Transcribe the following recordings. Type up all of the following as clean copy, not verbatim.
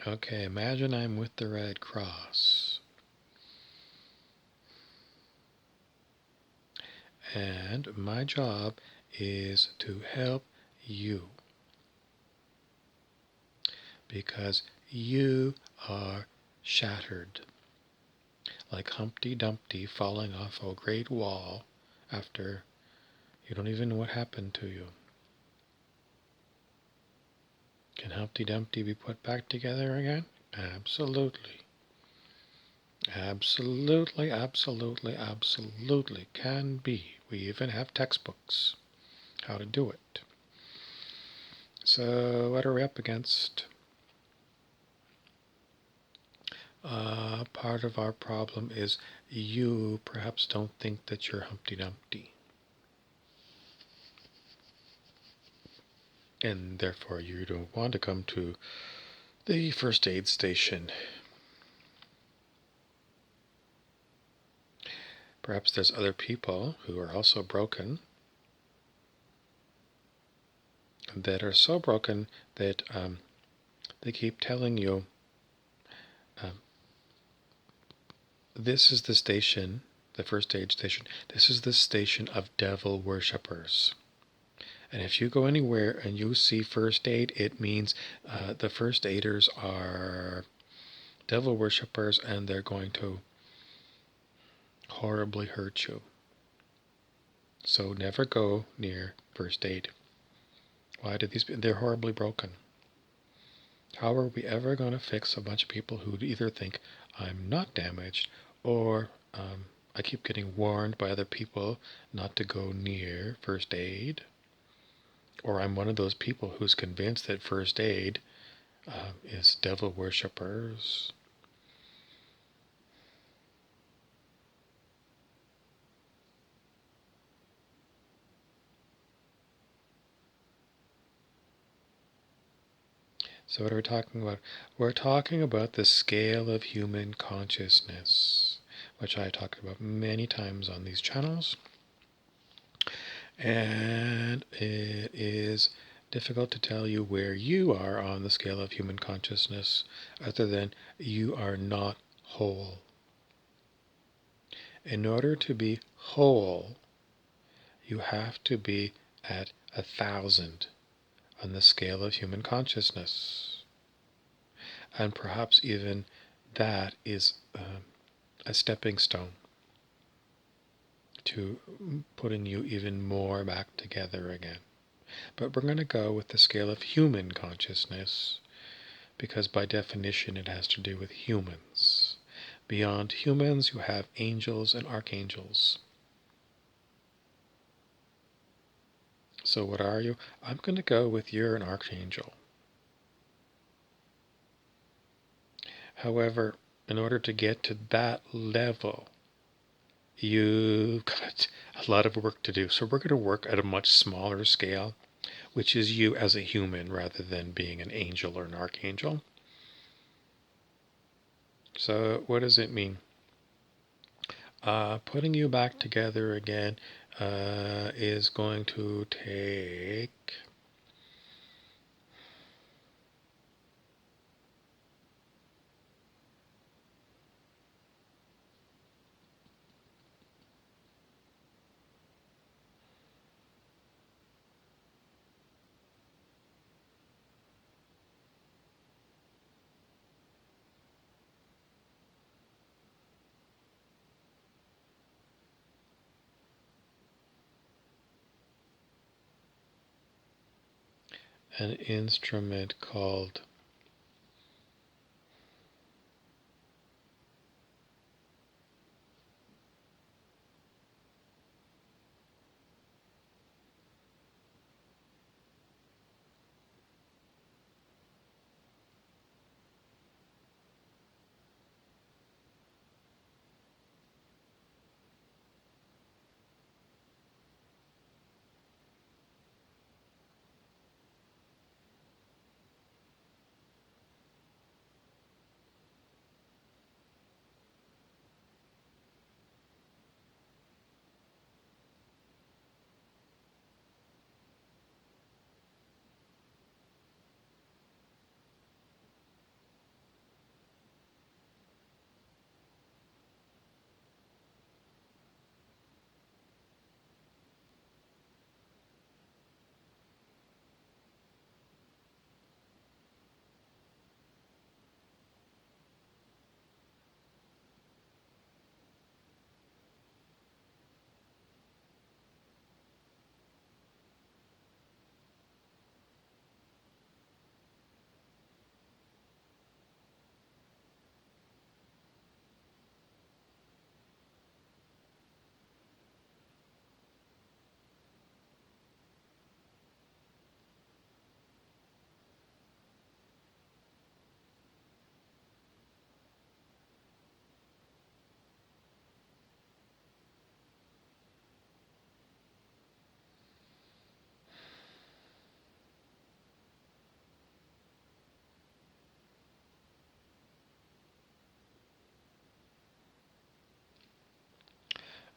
Okay, imagine I'm with the Red Cross. And my job is to help you. Because you are shattered. Like Humpty Dumpty falling off a great wall after you don't even know what happened to you. Can Humpty Dumpty be put back together again? Absolutely. Absolutely, absolutely, absolutely can be. We even have textbooks how to do it. So what are we up against? Part of our problem is you perhaps don't think that you're Humpty Dumpty. And therefore you don't want to come to the first aid station. Perhaps there's other people who are also broken, that are so broken that they keep telling you, this is the station, the first aid station, this is the station of devil worshippers. And if you go anywhere and you see first aid, it means the first aiders are devil worshippers and they're going to horribly hurt you. So never go near first aid. Why do they're horribly broken. How are we ever going to fix a bunch of people who either think I'm not damaged or I keep getting warned by other people not to go near first aid, or I'm one of those people who's convinced that first aid is devil worshippers. So what are we talking about? We're talking about the scale of human consciousness, which I talked about many times on these channels. And it is difficult to tell you where you are on the scale of human consciousness other than you are not whole. In order to be whole, you have to be at 1,000 on the scale of human consciousness. And perhaps even that is a stepping stone to putting you even more back together again. But we're going to go with the scale of human consciousness because by definition it has to do with humans. Beyond humans you have angels and archangels. So what are you? I'm going to go with you're an archangel. However, in order to get to that level, you've got a lot of work to do. So we're going to work at a much smaller scale, which is you as a human rather than being an angel or an archangel. So what does it mean? Putting you back together again is going to take an instrument called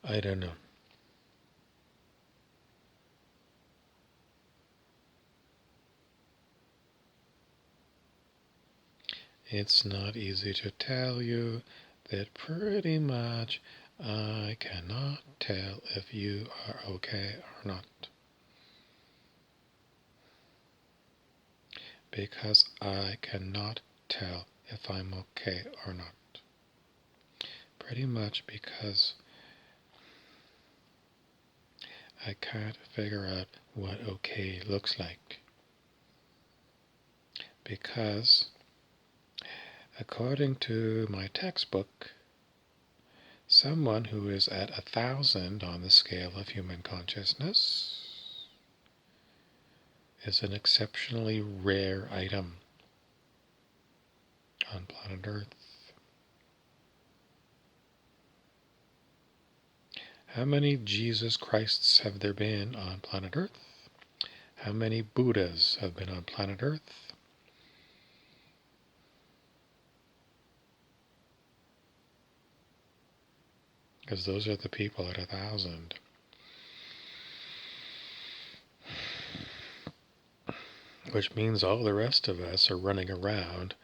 I don't know. It's not easy to tell you that pretty much I cannot tell if you are okay or not. Because I cannot tell if I'm okay or not. Pretty much because I can't figure out what okay looks like. Because according to my textbook, someone who is at 1,000 on the scale of human consciousness is an exceptionally rare item on planet Earth. How many Jesus Christs have there been on planet Earth? How many Buddhas have been on planet Earth? Because those are the people at 1,000. Which means all the rest of us are running around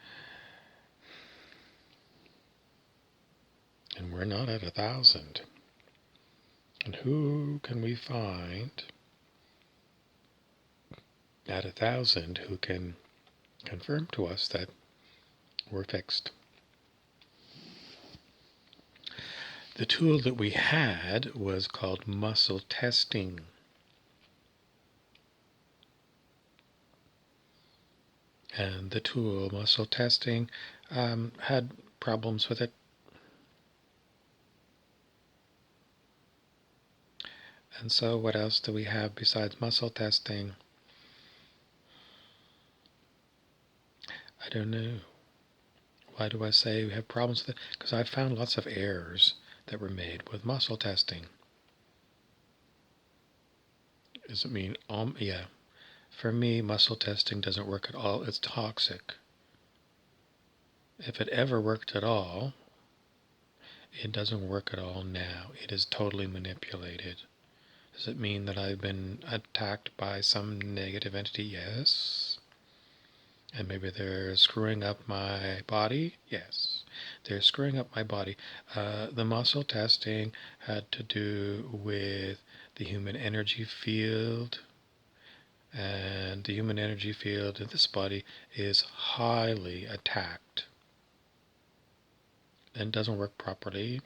and we're not at 1,000. And who can we find at 1,000 who can confirm to us that we're fixed? The tool that we had was called muscle testing. And the tool, muscle testing, had problems with it. And so what else do we have besides muscle testing? I don't know. Why do I say we have problems with it? Because I found lots of errors that were made with muscle testing. Does it mean, yeah. For me, muscle testing doesn't work at all. It's toxic. If it ever worked at all, it doesn't work at all now. It is totally manipulated. Does it mean that I've been attacked by some negative entity? Yes. And maybe they're screwing up my body? Yes. They're screwing up my body. The muscle testing had to do with the human energy field. And the human energy field in this body is highly attacked and doesn't work properly.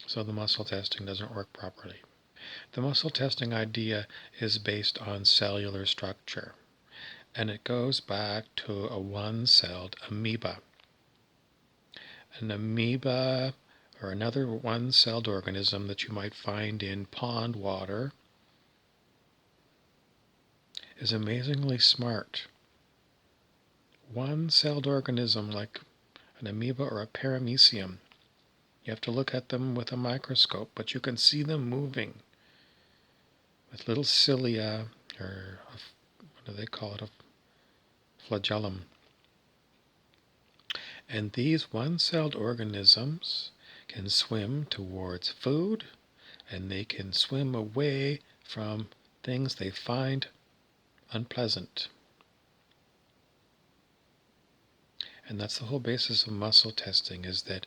So the muscle testing doesn't work properly. The muscle testing idea is based on cellular structure, and it goes back to a one-celled amoeba. An amoeba, or another one-celled organism that you might find in pond water, is amazingly smart. One-celled organism like an amoeba or a paramecium. You have to look at them with a microscope, but you can see them moving with little cilia, or what do they call it, a flagellum. And these one-celled organisms can swim towards food, and they can swim away from things they find unpleasant. And that's the whole basis of muscle testing, is that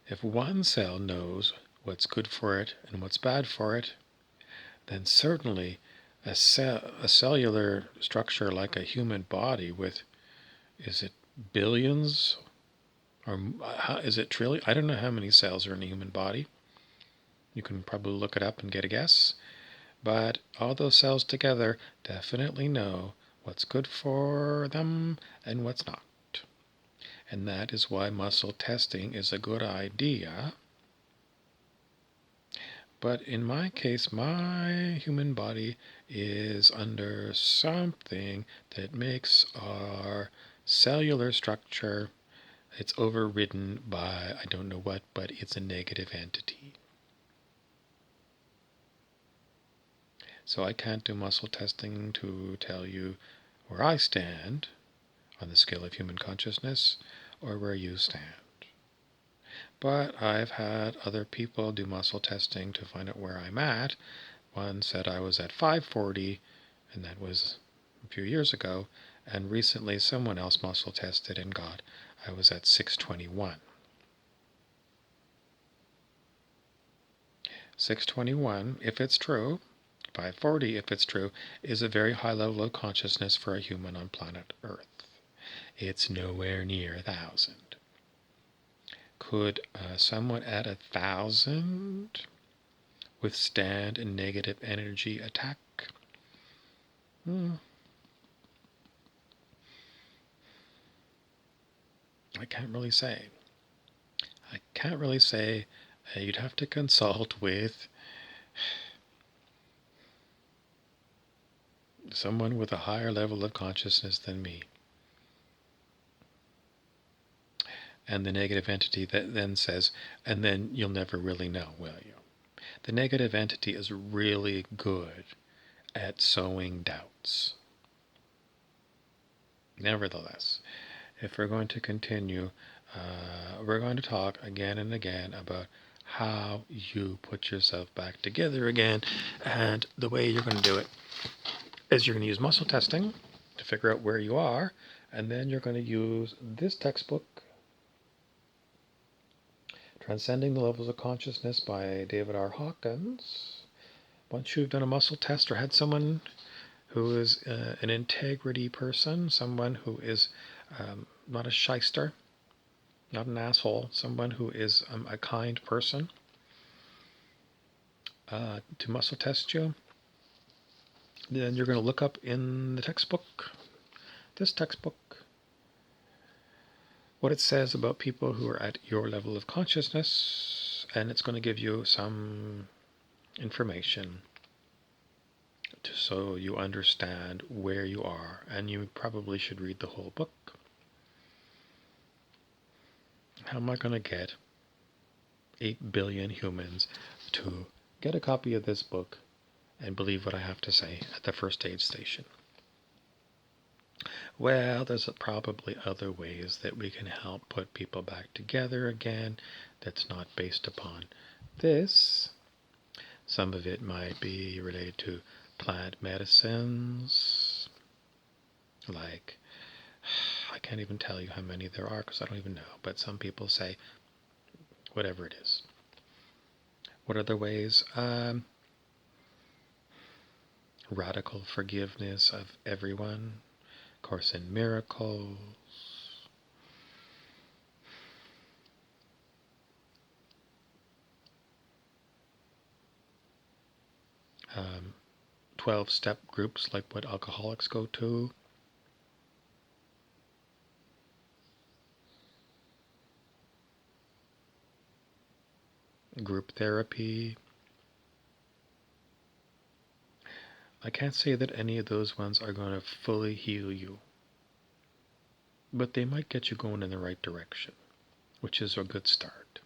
if one cell knows what's good for it and what's bad for it, then certainly a cellular structure like a human body with, is it billions, or is it trillion? I don't know how many cells are in a human body. You can probably look it up and get a guess. But all those cells together definitely know what's good for them and what's not. And that is why muscle testing is a good idea. But in my case, my human body is under something that makes our cellular structure, it's overridden by I don't know what, but it's a negative entity. So I can't do muscle testing to tell you where I stand on the scale of human consciousness, or where you stand. But I've had other people do muscle testing to find out where I'm at. One said I was at 540, and that was a few years ago. And recently someone else muscle tested and got I was at 621. 621, if it's true, 540, if it's true, is a very high level of consciousness for a human on planet Earth. It's nowhere near 1,000. Could someone at 1,000 withstand a negative energy attack? I can't really say. I can't really say. You'd have to consult with someone with a higher level of consciousness than me. And the negative entity that then says, and then you'll never really know, will you? The negative entity is really good at sowing doubts. Nevertheless, if we're going to continue, we're going to talk again and again about how you put yourself back together again. And the way you're going to do it is you're going to use muscle testing to figure out where you are, and then you're going to use this textbook, Transcending the Levels of Consciousness by David R. Hawkins. Once you've done a muscle test or had someone who is an integrity person, someone who is not a shyster, not an asshole, someone who is a kind person, to muscle test you, then you're going to look up in the textbook, this textbook, what it says about people who are at your level of consciousness, and it's going to give you some information so you understand where you are, and you probably should read the whole book. How am I going to get 8 billion humans to get a copy of this book and believe what I have to say at the first aid station? Well, there's probably other ways that we can help put people back together again that's not based upon this. Some of it might be related to plant medicines, like, I can't even tell you how many there are because I don't even know, but some people say whatever it is. What other ways? Radical forgiveness of everyone, Course in Miracles, 12-step groups like what alcoholics go to, group therapy. I can't say that any of those ones are going to fully heal you, but they might get you going in the right direction, which is a good start.